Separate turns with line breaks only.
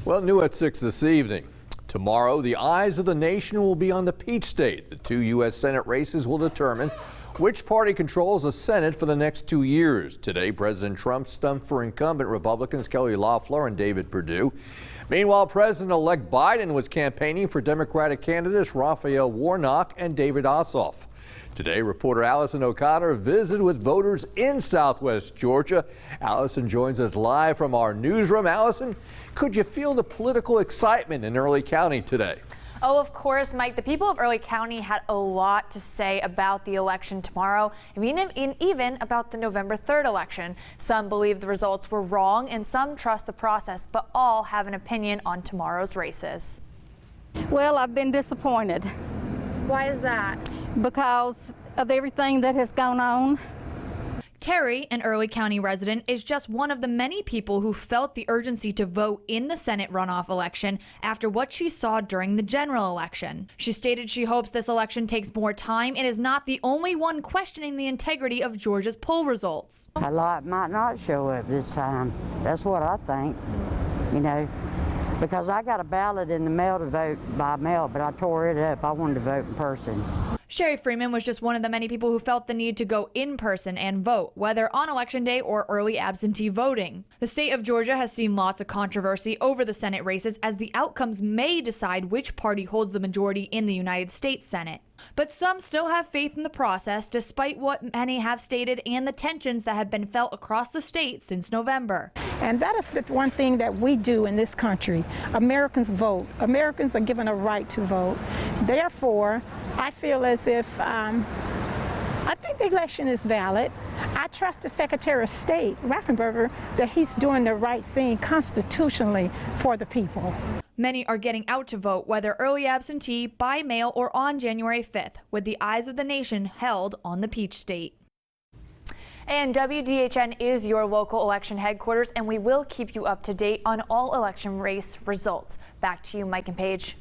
Well, new at 6 this evening. Tomorrow, the eyes of the nation will be on the Peach State. The two U.S. Senate races will determine which party controls the Senate for the next 2 years. Today, President Trump stumped for incumbent Republicans Kelly Loeffler and David Perdue. Meanwhile, President-elect Biden was campaigning for Democratic candidates Raphael Warnock and David Ossoff. Today, reporter Allison O'Connor visited with voters in Southwest Georgia. Allison joins us live from our newsroom. Allison, could you feel the political excitement in Early County today?
Oh, of course, Mike. The people of Early County had a lot to say about the election tomorrow, and even about the November 3rd election. Some believe the results were wrong, and some trust the process, but all have an opinion on tomorrow's races.
Well, I've been disappointed.
Why is that?
Because of everything that has gone on.
Terry, an Early County resident, is just one of the many people who felt the urgency to vote in the Senate runoff election after what she saw during the general election. She stated she hopes this election takes more time and is not the only one questioning the integrity of Georgia's poll results.
A lot might not show up this time. That's what I think, you know, because I got a ballot in the mail to vote by mail, but I tore it up. I wanted to vote in person.
Sherry Freeman was just one of the many people who felt the need to go in person and vote, whether on Election Day or early absentee voting. The state of Georgia has seen lots of controversy over the Senate races, as the outcomes may decide which party holds the majority in the United States Senate. But some still have faith in the process, despite what many have stated and the tensions that have been felt across the state since November.
And that is the one thing that we do in this country. Americans vote. Americans are given a right to vote. Therefore, I feel as if I think the election is valid. I trust the Secretary of State, Raffensperger, that he's doing the right thing constitutionally for the people.
Many are getting out to vote, whether early absentee, by mail, or on January 5th, with the eyes of the nation held on the Peach State.
And WDHN is your local election headquarters, and we will keep you up to date on all election race results. Back to you, Mike and Paige.